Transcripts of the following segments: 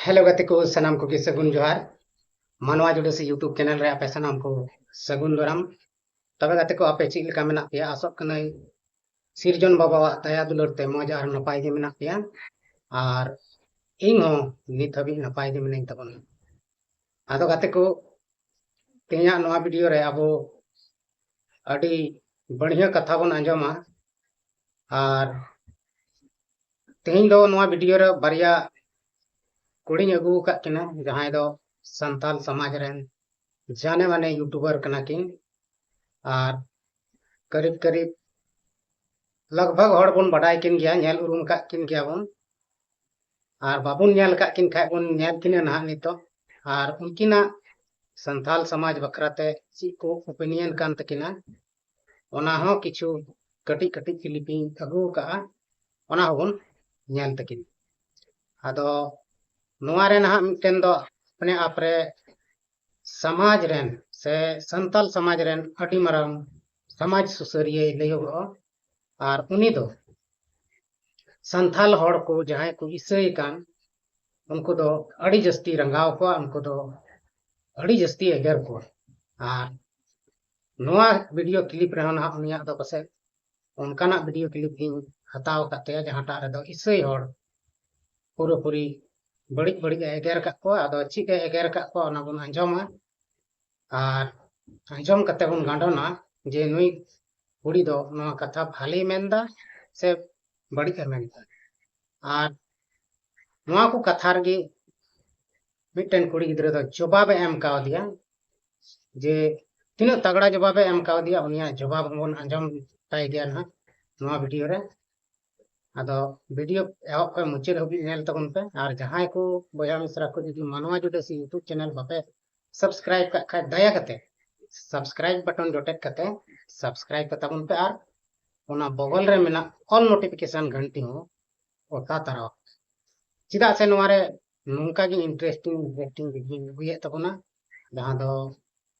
Hello गति को सनाम को की सगुन जोहार मानवा जुड़े से यूट्यूब चैनल रे आपे सनाम को सगुन दोराम तबे गति को आपे चीज लेका मेना पिया आसोक कनै सिरजन बाबा दया दुलर ते मौज आर नपाय गे मेना पिया आर इन हो नित हबी नपाय गे मेना तबन आदो गति को तेया नवा वीडियो रे अबो अडी बढ़िया कथा बन आंजमा आर तेहिं दो नवा वीडियो रे बारिया कुड़ी अगू का किना जहां दो संताल समाज रेन जाने माने यूट्यूबर कना किन आर करीब करीब लगभग हर बन बडाय किन गया नेल उरुम का किन गया बन आर बाबुन नेल का किन खाय बन नेल किन ना नितो आर उनकिना संताल समाज बखराते ची को ओपिनियन कान तकिना ओना हो किछु कटी कटी क्लिपिंग अगू का ओना होबन नेल तकिन आदो नोआ रे ना मिटन दो अपने आपरे समाज रेन से संताल समाज रेन अडी मरम समाज सुसरिये लयो आर उनी दो संथाल हड़ को जहां को इसई कान उनको दो अड़ी जस्ती रंगाव को उनको दो अड़ी जस्ती एगर को आर नोआ वीडियो क्लिप रे ना उनिया दो पसे उनकाना वीडियो क्लिप ही हताव काते जहांटा रे दो इसई हड़ पूरा पूरी बड़ी बड़ी एगर का को आदो चिक एगर का को ना बन अंजमा आर अंजम कते बन गांडोना जे नुई कुड़ी दो नोआ कथा भाली मेंदा से बड़ी मेंदा आर नोआ को कथा रे मिटन कुड़ी गिद्रे दो जवाब एम का दिया जे तीन तगड़ा जवाब एम का दिया उनिया जवाब बन अंजम ताई गया ना नोआ वीडियो रे आदो वीडियो एहब पे मुचाद हबी नेल तबन पे और जहां को बया मिश्रा को जुदी मानवा जुड़े से यूट्यूब चैनल बापे सब्सक्राइब का खा दया कते सब्सक्राइब बटन जोटेट कते सब्सक्राइब कता बन पे और ओना बगल रे मेना ऑल नोटिफिकेशन घंटी हो ओता तारा चिदा से नोरे नुंका गी इंटरेस्टिंग वीडियो हुए तबना जहां दो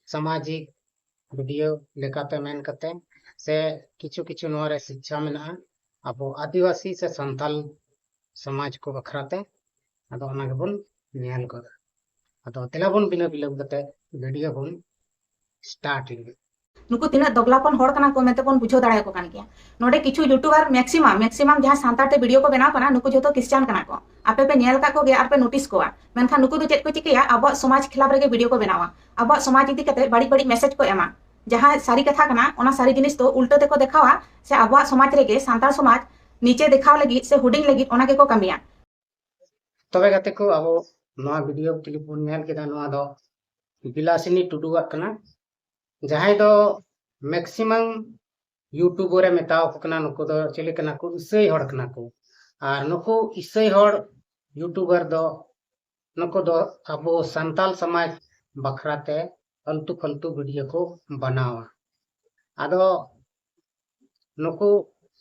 सामाजिक वीडियो लेकाते मेन कते से किछु किछु नोरे शिक्षा मेना अब आदिवासी से संताल समाज को बखराते अदो ओना गेबन नेल को अदो तेला बन बिना बिलम कते वीडियो बन स्टार्ट लगे नुकु तीना दोगलापन हड़ कना को मेते बन बुझो दाड़ा को कान गया नोडे किछु यूट्यूबर मैक्सिमम जहां सांतार ते वीडियो को बनाव कना नुकु जोतो क्रिश्चियन कना को आपे पे नेल का को गया आर पे नोटिस कोआ मेनखा नुकु दो चेत को चिकेया अब समाज खिलाफ रे वीडियो को बनावा अब समाज इदी कते बड़ी बड़ी मैसेज को एमा जहां सारी कथा कना ओना सारी जिनिस तो उल्टा ते को देखावा से अब समाज रे के सांतार समाज नीचे देखाव लगी से हुडिंग लगी ओना के को कमिया तबे गते को अब नवा वीडियो क्लिप बन नेल केदा नवा दो बिलासिनी टुडुआ कना जहां दो मैक्सिमम यूट्यूबर रे मेताव कना नुको दो चले कना को इसई हड़ कना को आर नुको इसई हड़ यूट्यूबर दो नुको दो अब संताल समाज बखराते फालतू फालतू वीडियो को बनावा आदो नुको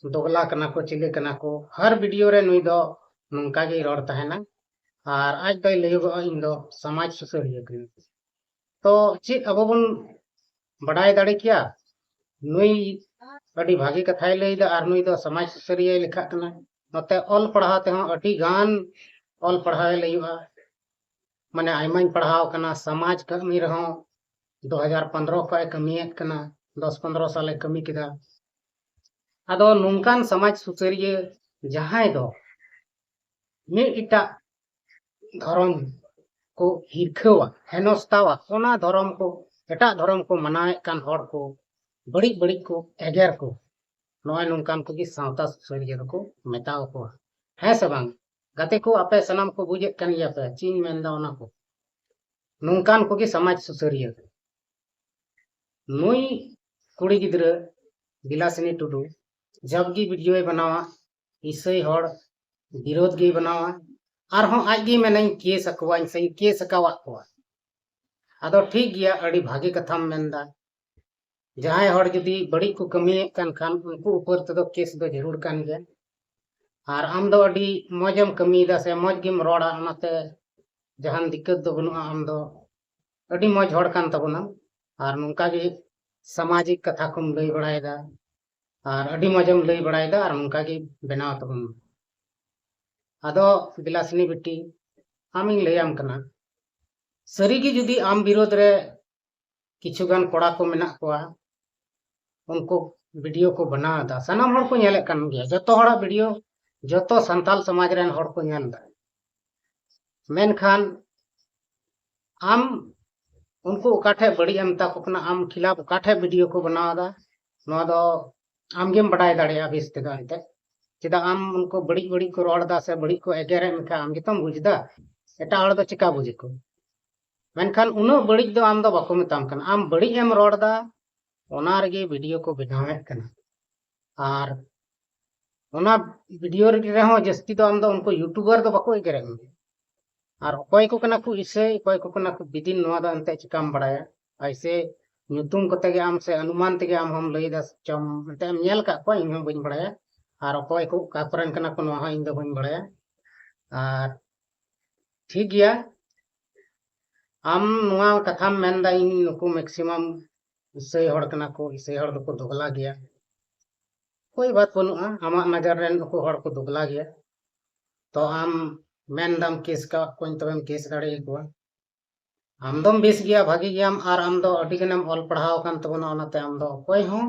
दोगला कना को चिले कना को हर वीडियो रे नुई दो नुंका गे रोड तहना और आज दो लेगो इन दो समाज सुसरिया करी तो ची अब बन बड़ाई दाड़े किया नुई अड़ी भागी कथाय लैदा और नुई दो समाज सुसरिया लिखा कना नते ऑल पढ़ाते हो अड़ी गान ऑल पढ़ाए लयुआ माने आइमाइन पढ़ाव कना समाज कमी रहो 2015 का कमियत कना 10-15 साल कमी किदा आदो नुंकान समाज सुसरिया जहां दो मे इटा धर्म को हिरखवा हेनस्तावा ओना धर्म को एटा धर्म को मनाए कान हड़ को बड़ी बड़ी को एगेर को नोय नुंकान को की सावता सुसरिया को मेताव को है से बांग गते को आपे सनाम को बुझे कन या पे चीन मेंदा ओना को नुंकान को की समाज सुसरिया नुई कुड़ी गिद्रा बिलासिनी टुडू जब गी वीडियो बनावा इसई हड़ विरोध गी बनावा और हो आज गी में नहीं केस अकवा सही केस अकावा को आदो ठीक गया अड़ी भागी कथाम मेंदा जहां हड़ जदी बड़ी को कमी कान खान उनको ऊपर तो केस दो जरूर कान गया और आम दो अड़ी मौजम कमी दा से मौज गिम रोड़ा ओनाते जहान दिक्कत दो बनुआ आम दो अड़ी मौज हड़ कान तबना और नुंका गे सामाजिक कथा को लई बड़ायदा और अड़ी मौजम लई बड़ायदा और नुंका गे बनाव तबन आदो बिलासिनी बिटी आमिंग लैयाम कना सरीगी जुदी आम विरोध रे किछुगान कोड़ा को मेना कोआ उनको वीडियो को बनादा सनाम हर को नेले कान गया जतो हड़ा वीडियो जतो संताल समाज रेन हर को नेलदा मेनखान आम उनको उकाठे बड़ी एमता को कना आम खिलाफ उकाठे वीडियो को बनादा नोआ दो आमगेम बड़ाय दाड़िया बेस तेदा एते चेदा आम उनको बड़ी बड़ी को रोड़दा से बड़ी को एगेरे मेनखा आम गेतम बुझदा एटा हड़ दो चिका बुझिको मेनखान उनो बड़ी दो आम दो बाको मेताम कना आम बड़ी एम रोड़दा ओना रेगे वीडियो को बनावेत कना आर ओना वीडियो रे हो जस्ती दो आम दो उनको यूट्यूबर दो बाको एगेरे आर अकोय को कना को इसे अकोय को कना को बिदिन नोआ दो अंते चिकाम बड़ाया ऐसे ᱧᱩᱛᱩᱢ ᱠᱚᱛᱮ ᱜᱮ ᱟᱢ ᱥᱮ अनुमान ᱛᱮᱜᱮ ᱟᱢ ᱦᱚᱢ ᱞᱟᱹᱭ ᱫᱟ ᱪᱚᱢ ᱮᱱᱛᱮ ᱮᱢ ᱧᱮᱞ ᱠᱟᱜ ᱠᱚᱣᱟ ᱤᱧ ᱦᱚᱸ ᱵᱟᱹᱧ ᱵᱟᱲᱟᱭᱟ ᱟᱨ ᱚᱠᱚᱭ ᱠᱚ ᱚᱠᱟ ᱠᱚᱨᱮᱱ ᱠᱟᱱᱟ ᱠᱚ ᱱᱚᱣᱟ ᱦᱚᱸ ᱤᱧ ᱫᱚ ᱵᱟᱹᱧ ᱵᱟᱲᱟᱭᱟ ᱟᱨ ᱴᱷᱤᱠ ᱜᱮᱭᱟ ᱟᱢ ᱱᱚᱣᱟ ᱠᱟᱛᱷᱟᱢ ᱢᱮᱱᱫᱟ ᱤᱧ ᱱᱩᱠᱩ ᱢᱮᱠᱥᱤᱢᱟᱢ ᱤᱥᱟᱹᱭ ᱦᱚᱲ ᱠᱟᱱᱟ ᱠᱚ ᱤᱥᱟᱹᱭ ᱦᱚᱲ ᱫᱚᱠᱚ ᱫᱚᱜᱞᱟ ᱜᱮᱭᱟ कोई बात बनुआ आमाक नजर रेन नुकु हड़ को दुगला गया तो आम मेनदाम केस का कोई तबेम केस दाड़े कोआ आम दम बेस गया भागी गया आर आम दो अडी गनम ऑल पढ़ाव कान तबना ओनाते आम दो कोई हो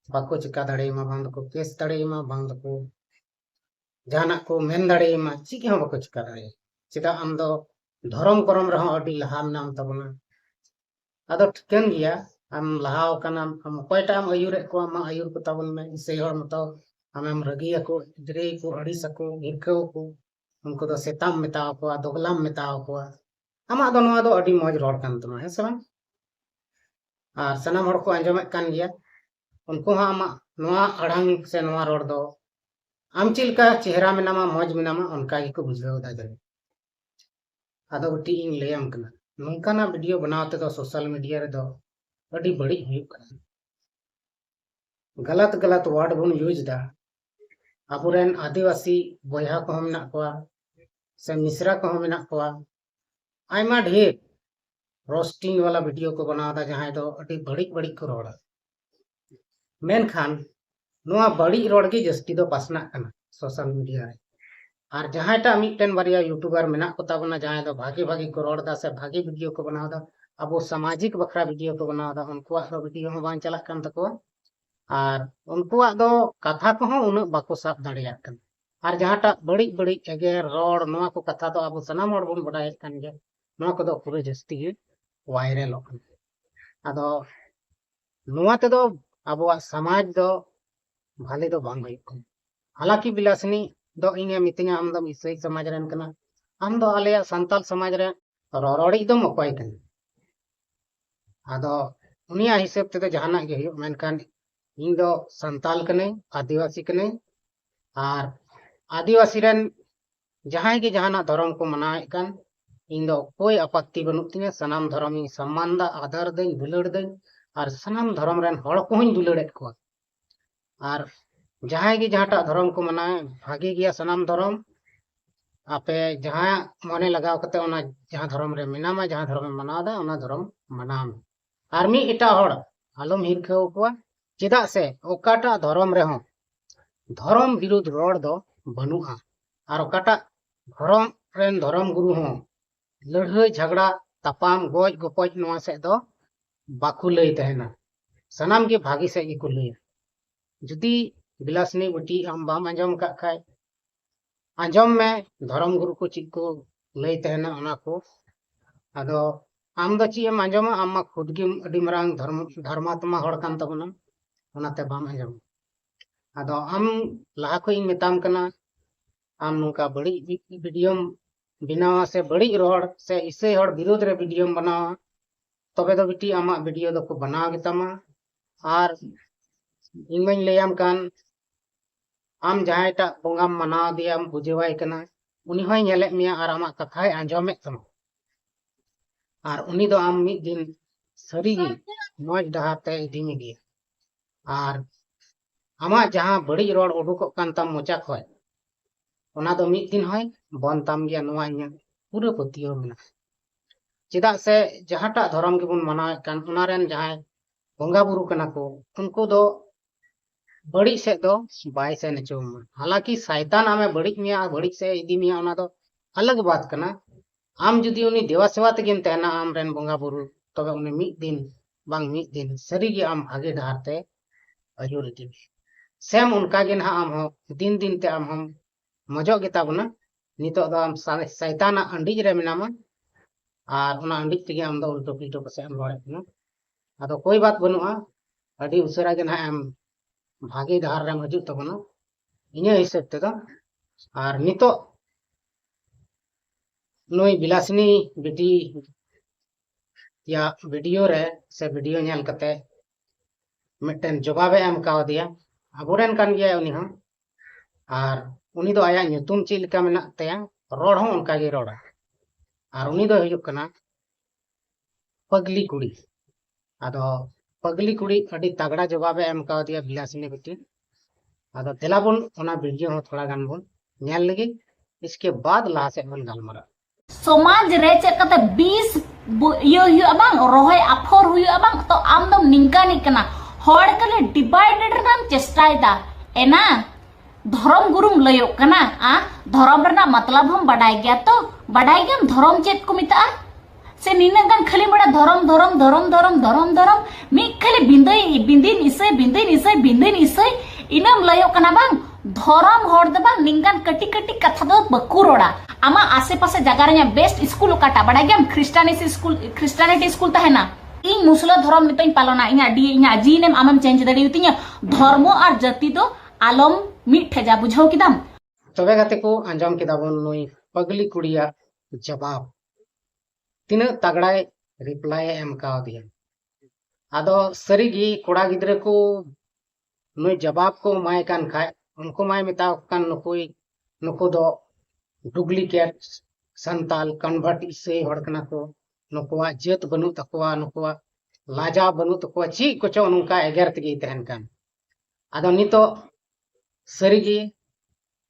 बाको चिका दाड़े मा बांग को केस दाड़े मा बांग को जाना को मेन दाड़े मा चिके हो बाको चिका दाड़े चिदा आम दो धर्म करम रहो अडी लहाम नाम तबना आदो ठिकन गया आम लहाव काना हम कोयटा आम आयुरे को आम आयुर को तबन में इसे हर मतो आम रगिया को इदरे को अड़ीस को हिरकव को उनको दो सेताम मेताव को दोगलाम मेताव को आमा दो नोआ दो अडी मौज रोड कान तमा है सबान आर सनाम हड़ को आंजमेत कान गया उनको हा आमा नोआ अड़ांग से नोआ रोड दो आम चिलका चेहरा मेनामा मौज मेनामा उनका ही को बुझाव दा जरे आदो बटी इन लेयम कना नोंकाना वीडियो बनावते दो सोशल मीडिया रे दो अडी बड़ी हुई गलत गलत वर्ड बन यूज दा अबुरेन आदिवासी बयहा को हम ना कोआ से मिश्रा को हम ना कोआ आयमा ढेर रोस्टिंग वाला वीडियो को बनादा जहां दो अडी बड़ी बड़ी को रोड़ा मेनखान नोआ बड़ी रोड गे जस्ती दो पासना कना सोशल मीडिया रे आर जहांटा मिटन बारिया यूट्यूबर मेना को ताबना जहां दो भागी भागी को रोड़ा से भागी वीडियो को बनादा अब सामाजिक बखरा वीडियो को बनादा उनको वीडियो हो बां चला कान तको आर उनको दो कथा को उन बाको साफ दाड़िया कन आर जहांटा बड़ी बड़ी एगेर रोड नोआ को कथा दो अब सनाम हड़ बन बडाय कान गे नोआ को दो पूरे जस्ती गे वायरल होकन आदो नोआ ते दो अब समाज दो भाले दो बांग होय कन हालांकि बिलासनी दो इंगे मितिंगा आम दो इसई समाज रेन कना आम दो आले संताल समाज रे रोड़ी दो मकोय कन आदो उनिया हिसाब ते जहाना गे हुयो मेनखान इन दो संताल कने आदिवासी कने आर आदिवासी रेन जहां के जहाना धर्म को मनाए कन इन दो कोई आपत्ति बनु तिने सनाम धर्म इन सम्मान दा आदर देन दुलड़ देन आर सनाम धर्म रेन हड़ को हन दुलड़ेत को आर जहां के जहाटा धर्म को मनाए भागी गया सनाम धर्म आपे जहां मने लगाव कते ओना जहां धर्म रे मेनामा जहां धर्म मनादा ओना धर्म मनाम आर्मी इटा हड़ आलम हिरखाव को चेदा से ओकाटा धर्म रे हो धर्म विरोध रोड दो बनुआ आर ओकाटा धर्म रेन धर्म गुरु हो लड़ाई झगड़ा तपाम गोज गोपज नोआ से दो बाकु लई तहना सनाम के भागी से को लई जुदी बिलासनी बटी आम बाम अंजम का खाय अंजम में धर्म गुरु को चिक को लई तहना ओना को आदो आम दो ची एम अंजमा आम खुद गे अडी मरांग धर्मात्मा हड़ कान तबना ओनाते बाम अंजम आदो आम लहा को इन मेताम कना आम नुका बड़ी वीडियो बनावा से बड़ी रोड से इसे हड़ विरोध रे वीडियो बनावा तबे दो बिटी आमा वीडियो दो को बनाव गेतामा आर इन मई लेयाम कान आम जहांटा बोंगाम मनाव दियाम बुझेवाय कना उनी होय नेले मिया आर आमा कथाय अंजमे तमा आर उनी दो आम मिद दिन सरी गी मौज डहाते इदी में गया आर आमा जहां बड़ी रोड उडुको कान ताम मोचा खोय ओना दो मिद दिन होय बन ताम गया नोआ इया पूरा पतियो मेना चेदा से जहांटा धर्म के बन मनाव कान ओना रेन जहां बोंगा बुरु कना को उनको दो बड़ी से दो बाय से नचो हालांकि शैतान आमे बड़ी मिया बड़ी से इदी मिया ओना दो अलग बात कना आम जुदी उनी देवा सेवा तेगेम तहना आम रेन बोंगा बुरु तबे उनी मिद दिन बांग मिद दिन सरीगे आम भागे डहार ते अजुर इदी सेम उनका गे ना आम हो दिन दिन ते आम हम मजो गे ताबना नितो दो आम शैताना अंडिज रे मेनामा और उना अंडिज तेगे आम दो उल्टो पिल्टो पसे आम रोड़े कना आदो कोई बात बनुआ अडी उसरा गे ना आम भागे डहार रे हजु तबना इन्या हिसाब ते दो और नितो नुई बिलासनी बिटी या वीडियो रे से वीडियो नेल कते मिटन जवाबे एम काव दिया अबोरेन कान गया उनी हम और उनी दो आया ᱧᱩᱛᱩᱢ ᱪᱮᱫ ᱞᱮᱠᱟ ᱢᱮᱱᱟᱜ ᱛᱟᱭᱟ ᱨᱚᱲ ᱦᱚᱸ ᱚᱱᱠᱟ ᱜᱮ ᱨᱚᱲᱟ और उनी दो हुयुग कना पगली कुड़ी आदो पगली कुड़ी अडी तगड़ा जवाबे एम काव दिया बिलासनी बिटी आदो तेलाबुन ओना वीडियो हो थोड़ा गान बुन नेल लगी इसके बाद लहा से बन गालमरा समाज रे चेक कते 20 यो हुआ बांग रोहय आफर हुआ बांग तो आम दम निंकानी कना हर कले डिवाइडेड नाम चेष्टायदा एना धर्म गुरुम लयो कना आ धर्म रना मतलब हम बढ़ाई गया तो बढ़ाई गया धर्म चेत को मिता से निना गान खाली बड़ा धर्म धर्म धर्म धर्म धर्म धर्म मी खाली बिंदिन इसय इनम लयो कना बांग धर्म हर द बांग निंगान कटी कटी कथा दो बकुरोड़ा आमा आसे पासे जगह रे बेस्ट स्कूल काटा बड़ा गया क्रिस्टियानिटी स्कूल तहना इन मुसला धर्म नितों पालना इना जीनेम आमम चेंज दाड़ियुतिया धर्म और जाति दो आलम मिठेजा बुझाव किदाम तबे गाते को अंजाम किदाबन नुई पगली कुड़िया जवाब तीन तगड़ा रिप्लाई एम का दिया आदो सरीगी कोड़ा गिद्रे को नुई जवाब को माय कान खाय उनको माय मिताव कान नुको दो डुप्लीकेट संताल कन्वर्ट इसे हड़कना को नुकुआ जेत बनु तकुआ नुकुआ लाजा बनु तकुआ ची कुछो नुका एगेर तगी तहन कान आदो नितो सरीगी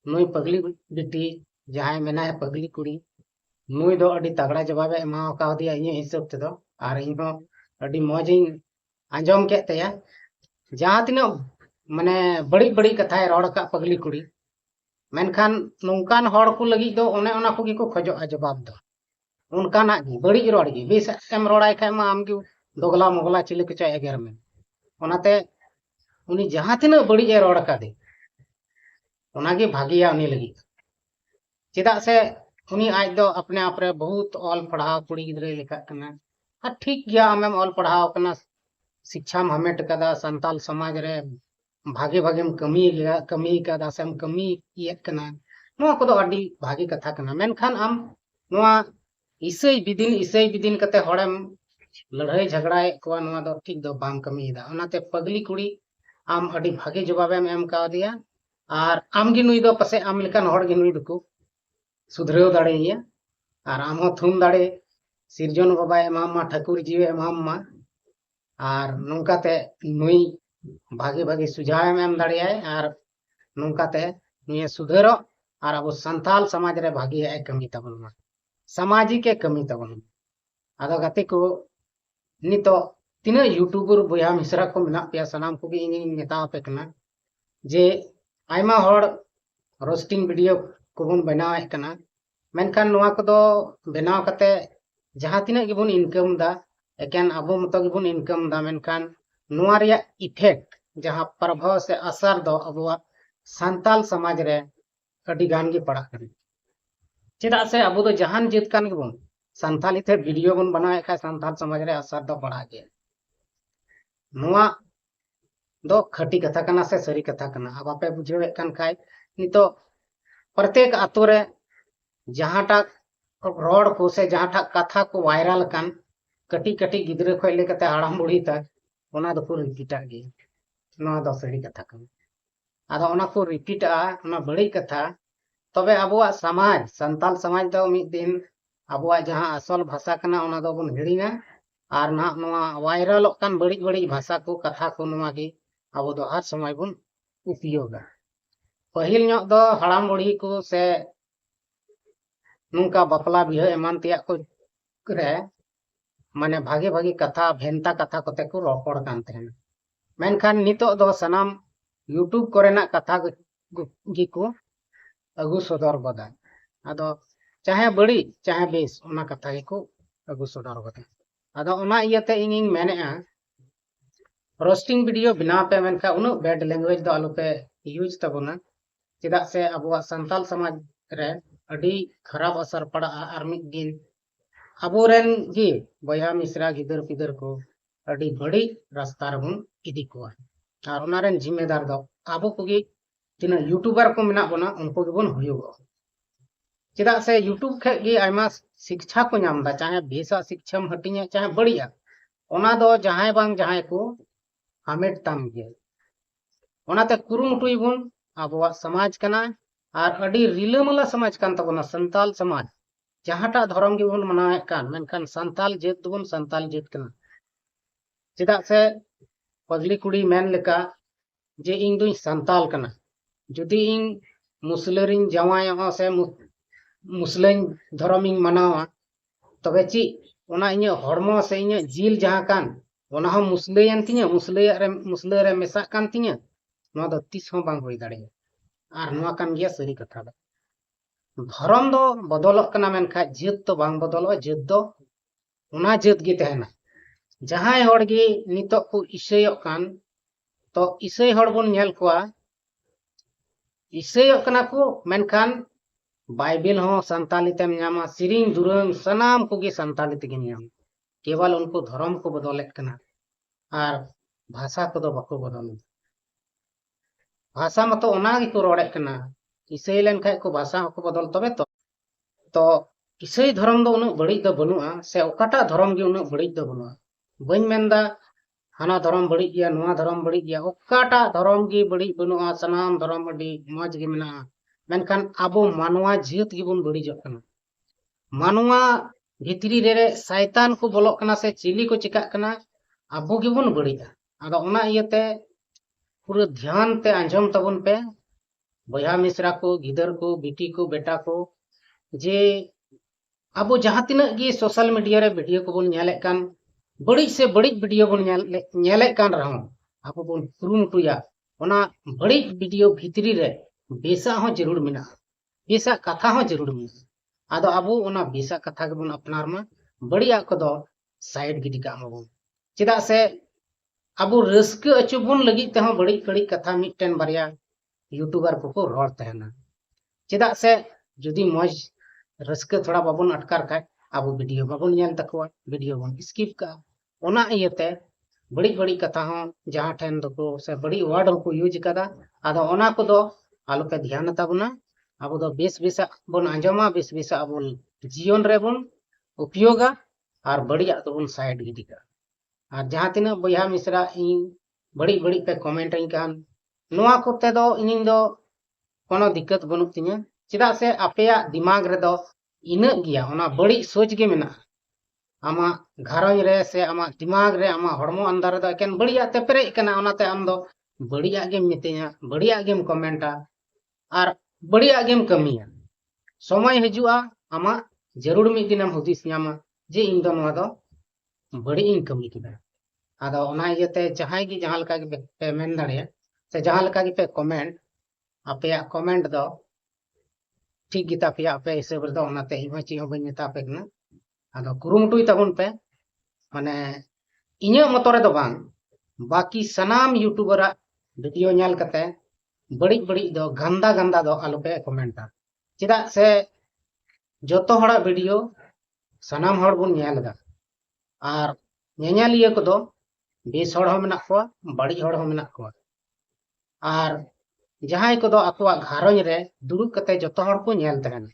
नुई पगली बिटी जहां मेना है पगली कुड़ी नुई दो अडी तगड़ा जवाब एमा का दिया इन हिसाब ते दो और इन अडी मौजिन आंजम के तया जहां तिनो माने बड़ी बड़ी कथाय रोड़ का पगली कुड़ी मेनखान नौकान हड़ को लगी दो ओने ओना को को खजो जवाब दो उनका ना गी बड़ी रोड़ गी बेस एम रोड़ाय खाय मा आम गी दोगला मोगला चिले के चाय एगर में ओनाते उनी जहां तिनो बड़ी ए रोड़ का दे ओना गे भागिया उनी लगी चेदा से उनी आज दो अपने आप रे बहुत ऑल पढ़ाव कुड़ी गिद्रे लिखा कना आ ठीक गया आमेम ऑल पढ़ाव कना शिक्षा में हमेट कदा संताल समाज रे भागे भागे कमी कदा सेम कमी ये कना नुआ को दो अडी भागी कथा कना मेनखान आम नुआ इसई बिदिन कते हड़ेम लड़ाई झगड़ा को नुआ दो ठीक दो बाम कमी दा ओनाते पगली कुड़ी आम अडी भागे जवाबेम एम का दिया और आम गी नुई दो पसे आम लेकान हड़ गी नुई दको सुधरेव दाड़ेया और आम हो थुम दाड़े सिरजन बाबा एमामा ठाकुर जीवे एमामा और नौकाते नुई भागे भागे सुझाव एम दाड़ेयाय और नौकाते नुई सुधरो और अब संताल समाज रे भागी है कमी तबन सामाजिक कमी तबन आदो गाते को नितो तीना यूट्यूबर बोया मिश्रा को मेना पे सनाम को इन नेता पे कना जे आयमा हड़ रोस्टिंग वीडियो को बन बनावे कना मेनखान नुआ को दो बनाव कते जहां तिना गे बन इनकम दा एकेन अबो मतो गे बन इनकम दा मेनखान नुआ रिया इफेक्ट जहां प्रभाव से असर दो अबुआ संताल समाज रे अडी गान गे पड़ा कन चेदा से अबो दो जहान जित कान गे बन संताली थे वीडियो बन बनावे खा संताल समाज रे असर दो पड़ा गे नुआ दो खटी कथा कना से सरी कथा कना अब आपे बुझेवे कान खाय नितो प्रत्येक आतो रे जहां टाक रोड को से जहां टाक कथा को वायरल कान कटी कटी गिद्रे खोय ले कते हाड़ाम बुढ़ी तक ओना दो को रिपीट आगे नो दो सरी कथा कन आदा ओना को रिपीट आ ओना बड़ी कथा तबे अबुआ समाज संताल समाज दो मिद दिन अबुआ जहां असल भाषा कना ओना दो बन हिड़ीना और ना नोआ वायरल कान बड़ी बड़ी भाषा को कथा को नोआ की अबो दो हर समय बन उपयोगा पहिल ᱧᱚᱜ दो हाड़ाम बुढ़ी को से नुका बपला बिहा एमान तिया को रे माने भागे भागे कथा भेंता कथा कोते को रोपड़ कान तहन मेनखान नितो दो सनाम यूट्यूब कोरेना कथा गी को अगु सदर बदा आदो चाहे बड़ी चाहे बेस ओना कथा गेको अगु सदर कथा आदा ओना इयाते इनिंग मेनेआ रोस्टिंग वीडियो बना पे मेनका उनो बैड लैंग्वेज दो आलो पे यूज तबोना चेदा से अबुआ संताल समाज रे अडी खराब असर पड़ा आर मिद दिन अबोरेन गी बया मिश्रा गिदर पिदर को अडी बड़ी रास्ता रबुन इदी कोआ आर ओनारेन जिम्मेदार दो आबो कोगी तिना यूट्यूबर को मेना बोना उनको गेबोन हुयुगो चेदा से यूट्यूब खे गी आयमा शिक्षा को नामदा चाहे बेसा शिक्षाम हटिया चाहे बढ़िया ओना दो जहां बांग जहां को हामेट ताम गे ओनाते कुरुमुटुइबुन आबोआ समाज कना आर अडी रिलामला समाज कान तबोना संताल समाज जहाटा धर्म गे बुन मनावे कान मेनखान संताल जेत दुबुन संताल जेत कना चेदा से पगली कुड़ी मेन लेका जे इंग दुई संताल कना जुदी इंग मुसलरिन जवाया से मुस्लिम धर्मिंग मनावा तबे ची ओना इᱧ हरमो से इᱧ जील जहां कान ओना हम मुस्लियन तिᱧ मुस्ले रे मेसा कान तिᱧ नो दो तीस हो बांग होई दाड़े आर नोआ कान गिया सरी कथा दो धर्म दो बदलक कना मेनखा जेत तो बांग बदलो जेत दो ओना जेत गे तहना जहां हर गे नितो को इसेयक कान तो इसे हर बन नेल कोआ इसेयक कना को मेनखान बाइबल हो संताली तेम नामा सिरिंग दुरंग सनाम को गे संताली तेगे नाम केवल उनको धर्म को बदलेत कना आर भाषा को दो बको बदल भाषा मतो ओना गे को रोड़े कना इसे लेन खाय को भाषा को बदल तबे तो इसे धर्म दो उन बड़ी दो बनुआ से ओकाटा धर्म गे उन बड़ी दो बनुआ बइन मेंदा हाना धर्म बड़ी गया नुआ धर्म बड़ी गया ओकाटा धर्म गे बड़ी बनुआ सनाम धर्म बड़ी मौज गे मेना मेनखान आबो मानवा जीत गिबुन बड़ीजोग कना मानवा भितरी रे शैतान को बोलोग कना से चिली को चिकाग कना आबो गिबुन बड़ीगा आदा ओना इयते पूरा ध्यान ते आंजम तबुन पे बया मिश्रा को गिदर को बिटी को बेटा को जे आबो जहां तिना गे सोशल मीडिया रे वीडियो को बुन नेले कान बड़ी से बड़ी वीडियो बुन नेले कान रहो आबो बुन कुरुमुटुया ओना बड़ी वीडियो भितरी रे बेसा हो जरूर मिना बेसा कथा हो जरूर मिना आदो आबो ओना बेसा कथा के बुन अपनार मा बढ़िया को दो साइड गिडी का मबो चेदा से आबो रस्क अचु बुन लगी ते हो बड़ी बड़ी कथा मिटन बारिया यूट्यूबर को रोड तहना चेदा से जुदी मौज रस्क थोड़ा बाबुन अटकार का आबो वीडियो बाबुन नेल तकवा वीडियो बन स्किप का ओना इयते बड़ी बड़ी कथा हो जहां ठेन दको से बड़ी वर्ड को यूज कदा आदो ओना को दो आलो पे ध्यान ताबना अब दो बेस बेसा बन आंजमा बेस बेसा अब जीवन रे बन उपयोगा और बढ़िया तो बन साइड गिदिका और जहां तिना बया मिश्रा इन बड़ी बड़ी पे कमेंट इन कान नोआ कोते दो इन दो कोनो दिक्कत बनु तिना चेदा से आपेया दिमाग रे दो इना गिया ओना बड़ी सोच गे मेना आमा घरज रे से आमा दिमाग रे आमा हरमो अंदर दो एकेन बढ़िया ते पेरे कना ओनाते आम दो बढ़िया गेम मितेया बढ़िया गेम कमेंटा और बढ़िया गेम कमिया समय हजुआ आमा जरूर मिद दिनम हुदिस नामा जे इन दो नोआ दो बड़ी इन कमी किदा आदो ओना इयते जहां गी जहां लका गे पे मेन दाड़े से जहां लका गे पे कमेंट आपेया कमेंट दो ठीक गिता पे आपे हिसाब रे दो ओनाते इमा ची हो बन नेता पे ना आदो कुरुमुटुई तबन पे माने इᱧ मतो रे दो बांग बाकी सनाम यूट्यूबर वीडियो नेल कते बड़ी बड़ी दो गंदा गंदा दो आलो पे कमेंटा चेदा से जोतो हड़ा वीडियो सनाम हड़ बुन नेलदा और नेनेलिया को दो बेस हड़ हो मेना को बड़ी हड़ हो मेना को और जहां को दो अकवा घरज रे दुरुब कते जोतो हड़ को नेल तहन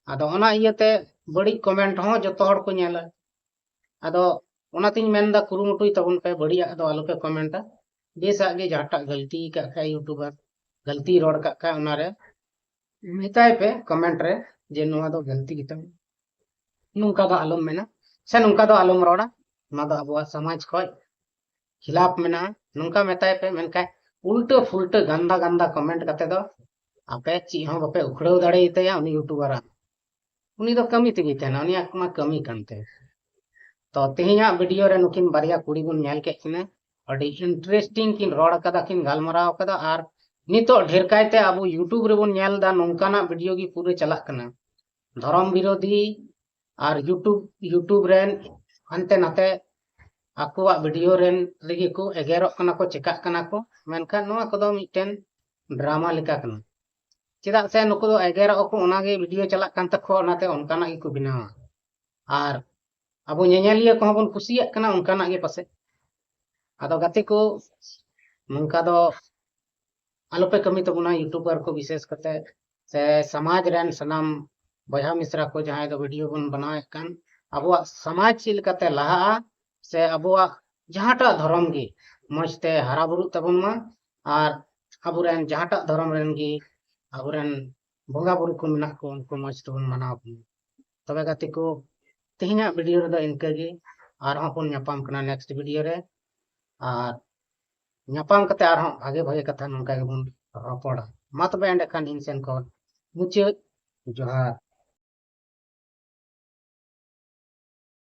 आदो ओना इयते बड़ी कमेंट हो जोतो हड़ को नेला आदो ओना तिन मेनदा कुरुमुटुई तबन पे बढ़िया दो आलो पे कमेंटा बेसा गे जहाटा गलती का का यूट्यूबर गलती रोड का ओना रे मिताय पे कमेंट रे जे नोआ दो गलती गितम नुका दो आलम मेना से नुका दो आलम रोड़ा ना दो अबवा समाज को खिलाफ मेना नुका मेताय पे मेनका उल्टा फुल्टा गंदा गंदा कमेंट कते दो आपे ची हो बापे उखड़ो दाड़े इतया उनी यूट्यूबर उनी दो कमी तेगी तेना उनी आकमा कमी कानते तो तेहिया वीडियो रे नुकिन बारिया कुड़ी बुन नेल के किने अडी इंटरेस्टिंग किन रोड कदा किन गालमराव कदा और नितो ढेर कायते अब यूट्यूब रे बुन नेल दा नोंकाना वीडियो की पूरे चला कना धर्म विरोधी और यूट्यूब रेन हनते नाते आकुआ वीडियो रेन लगी को एगेरो कना को चिका कना को मेनखान नोआ कोदो मिटेन ड्रामा लेका कना चेदा से नुको दो एगेरो को ओनागे वीडियो चला कान तखो ओनाते ओनकाना गी को बिनावा और अब ñeñaliya को बन कुसिया कना ओनकाना गे पासे आदो गाते को नंका दो आलोपे कमी तबुना यूट्यूबर को विशेष करते से समाज रेन सनाम बया मिश्रा को जहां दो वीडियो बन बनाए कान अबुआ समाज चिलकाते लहा से अबुआ जहाटा धर्म गी मजते हराबुरु तबुन मा और अबुरेन जहाटा धर्म रेन गी अबुरेन बोंगा बुरु को मिना को उनको मज तबुन मनाव तबे गाते को तेहिना वीडियो रे दो इनके गी और हपन न्यापाम कना नेक्स्ट वीडियो रे और न्यापाम कते और भागे भागे कथा नंका गे बन रपड़ा मा तबे एंडे खान इन सेन को मुचे जोहार।